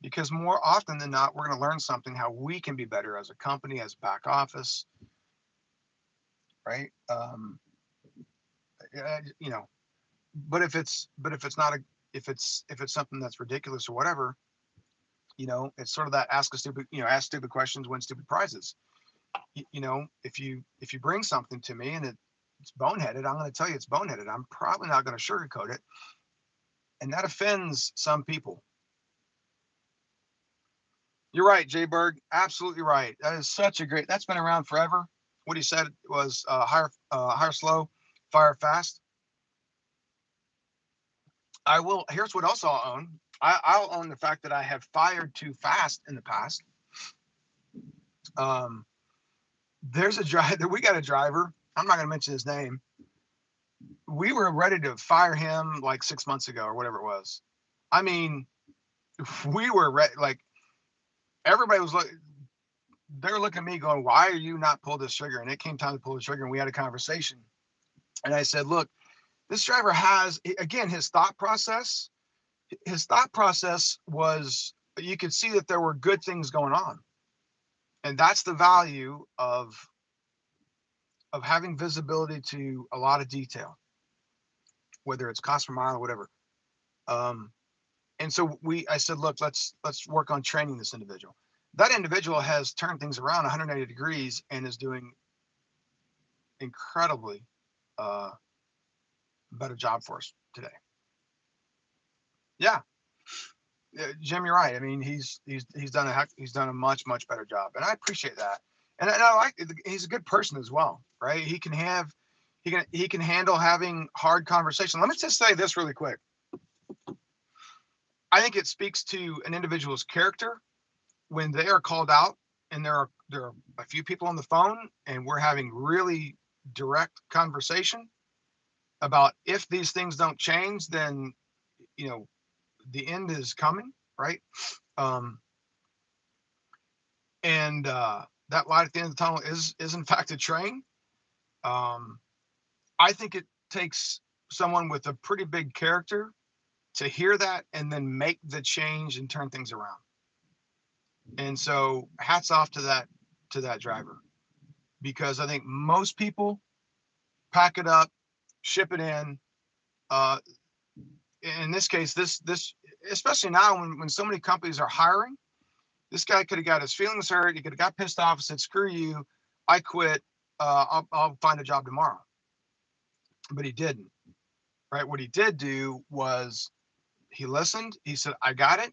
because more often than not, we're going to learn something how we can be better as a company, as back office, right? You know, but if it's not a if it's something that's ridiculous or whatever, it's sort of that ask stupid questions, win stupid prizes. If you bring something to me and it's boneheaded, I'm going to tell you it's boneheaded. I'm probably not going to sugarcoat it, and that offends some people. You're right, Jay Berg. Absolutely right. That is such a great. That's been around forever. What he said was hire slow, fire fast. I will. Here's what else I'll own. I'll own the fact that I have fired too fast in the past. Um, there's a driver. We got a driver. I'm not going to mention his name. We were ready to fire him like 6 months ago or whatever it was. I mean, we were ready. Like, everybody was like, they're looking at me going, "Why are you not pull this trigger?" And it came time to pull the trigger, and we had a conversation. And I said, "Look, this driver has, again, his thought process. His thought process was, you could see that there were good things going on, and that's the value of having visibility to a lot of detail, whether it's cost per mile or whatever." Um, and so I said, "Look, let's work on training this individual." That individual has turned things around 180 degrees and is doing incredibly uh, better job for us today. Yeah, Jim, you're right. I mean, he's done a much better job, and I appreciate that. And I like, he's a good person as well, right? He can handle having hard conversation. Let me just say this really quick. I think it speaks to an individual's character when they are called out, and there are a few people on the phone, and we're having really direct conversation about, if these things don't change, then you know the end is coming, right? Um, and that light at the end of the tunnel is in fact a train. Um, I think it takes someone with a pretty big character to hear that and then make the change and turn things around. And so, hats off to that driver, because I think most people pack it up, ship it in. Uh, in this case, this especially now when so many companies are hiring, this guy could have got his feelings hurt. He could have got pissed off and said, "Screw you, I quit. I'll find a job tomorrow." But he didn't. Right? What he did do was he listened. He said, "I got it.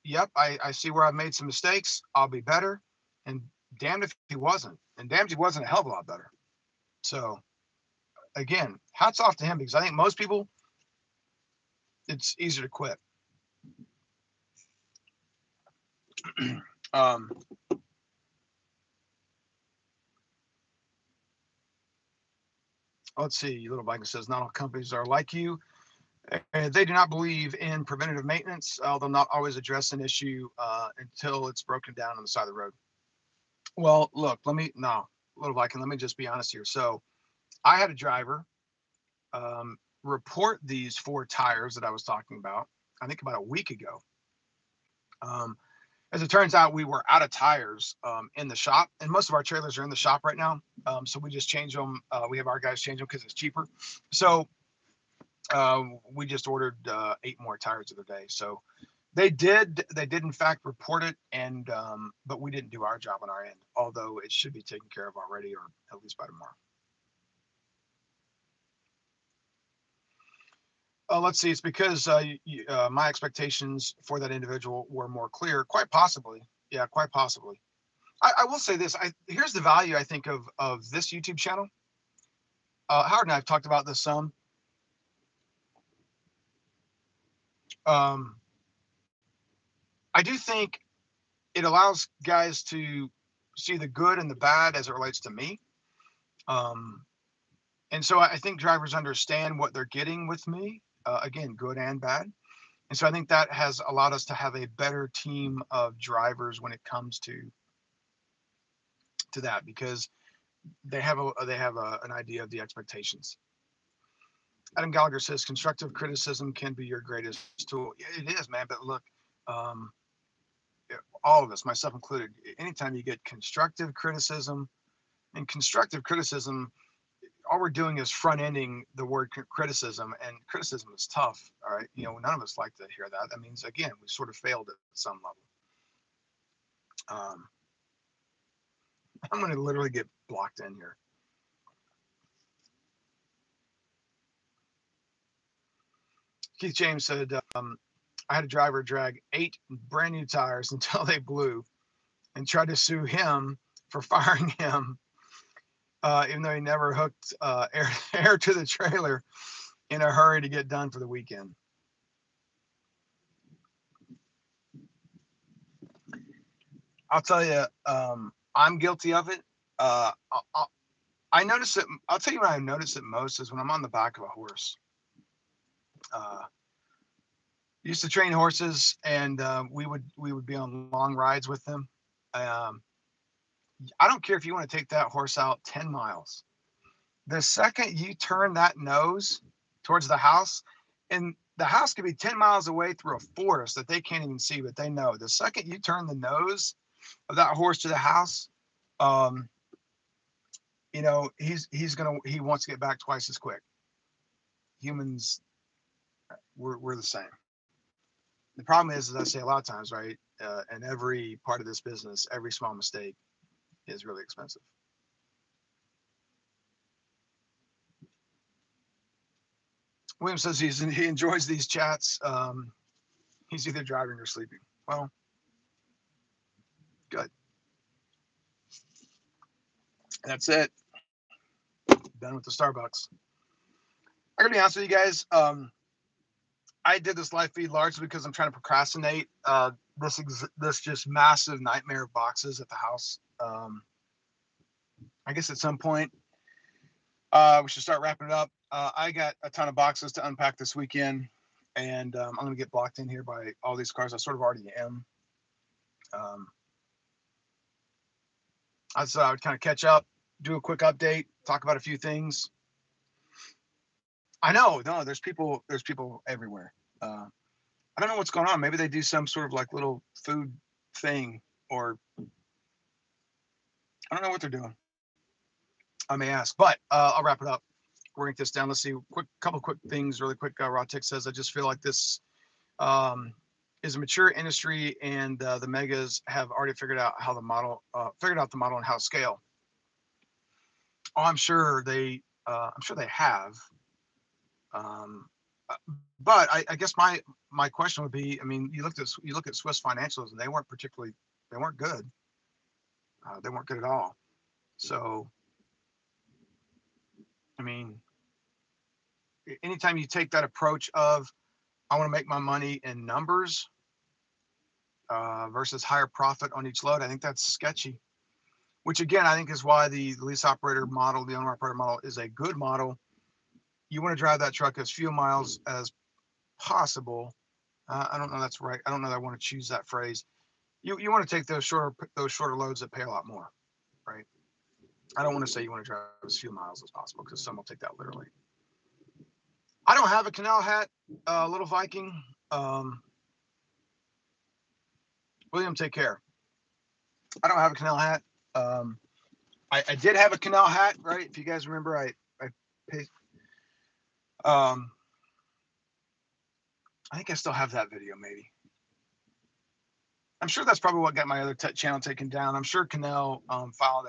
Yep, I see where I've made some mistakes. I'll be better." And damned if he wasn't. And damned if he wasn't a hell of a lot better. So again, hats off to him, because I think most people, it's easier to quit. um, let's see. Little Viking says, "Not all companies are like you. They do not believe in preventative maintenance. They'll not always address an issue until it's broken down on the side of the road." Well, look, Little Viking, let me just be honest here. So I had a driver report these 4 tires that I was talking about, I think about a week ago. Um, as it turns out, we were out of tires in the shop, and most of our trailers are in the shop right now. So we just change them. We have our guys change them because it's cheaper. So we just ordered 8 more tires the other day. So they did in fact report it, and but we didn't do our job on our end, although it should be taken care of already, or at least by tomorrow. Let's see. It's because my expectations for that individual were more clear. Quite possibly. Yeah, quite possibly. I will say this. Here's the value I think of this YouTube channel. Howard and I have talked about this some. Um, I do think it allows guys to see the good and the bad as it relates to me. Um, and so I think drivers understand what they're getting with me. Again, good and bad. And so I think that has allowed us to have a better team of drivers when it comes to that, because they have an idea of the expectations. Adam Gallagher says constructive criticism can be your greatest tool. It is, man. But look, um, all of us, myself included, anytime you get constructive criticism, and constructive criticism, all we're doing is front ending the word criticism, and criticism is tough. All right. None of us like to hear that. That means, again, we sort of failed at some level. I'm going to literally get blocked in here. Keith James said, I had a driver drag 8 brand new tires until they blew and tried to sue him for firing him, even though he never hooked air to the trailer in a hurry to get done for the weekend. I'll tell you, I'm guilty of it. I notice it. I'll tell you when I notice it most is when I'm on the back of a horse. Used to train horses, and we would be on long rides with them. I don't care if you want to take that horse out 10 miles. The second you turn that nose towards the house, and the house could be 10 miles away through a forest that they can't even see, but they know. The second you turn the nose of that horse to the house, he wants to get back twice as quick. Humans, we're the same. The problem is, as I say a lot of times, right, in every part of this business, every small mistake is really expensive. William says he enjoys these chats. He's either driving or sleeping. Well, good. That's it. Done with the Starbucks. I gotta be honest with you guys. I did this live feed largely because I'm trying to procrastinate this just massive nightmare of boxes at the house. I guess at some point we should start wrapping it up. I got a ton of boxes to unpack this weekend, and I'm going to get blocked in here by all these cars. I sort of already am. I thought I would kind of catch up, do a quick update, talk about a few things. I know, no, there's people everywhere. I don't know what's going on. Maybe they do some sort of like little food thing, or I don't know what they're doing. I may ask, but I'll wrap it up. Rank this down. Let's see. Couple quick things, really quick. Rotic says, I just feel like this is a mature industry, and the megas have already figured out the model and how to scale. Oh, I'm sure they have. But I guess my question would be, I mean, you look at Swiss financials, and they weren't good. They weren't good at all. So, I mean, anytime you take that approach of, I want to make my money in numbers versus higher profit on each load, I think that's sketchy. Which again, I think is why the lease operator model, the owner operator model, is a good model. You want to drive that truck as few miles as possible. I don't know that's right. I don't know that I want to choose that phrase. You want to take those shorter loads that pay a lot more, right? I don't want to say you want to drive as few miles as possible, because some will take that literally. I don't have a canal hat, Little Viking. William, take care. I don't have a canal hat. I did have a canal hat, right? If you guys remember, I paid. I think I still have that video, maybe. I'm sure that's probably what got my other channel taken down. I'm sure Canal filed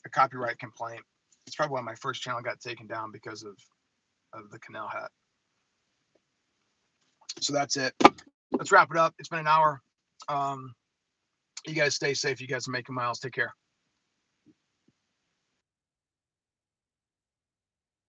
a copyright complaint. It's probably why my first channel got taken down, because of the canal hat. So that's it. Let's wrap it up. It's been an hour. You guys stay safe. You guys are making miles. Take care.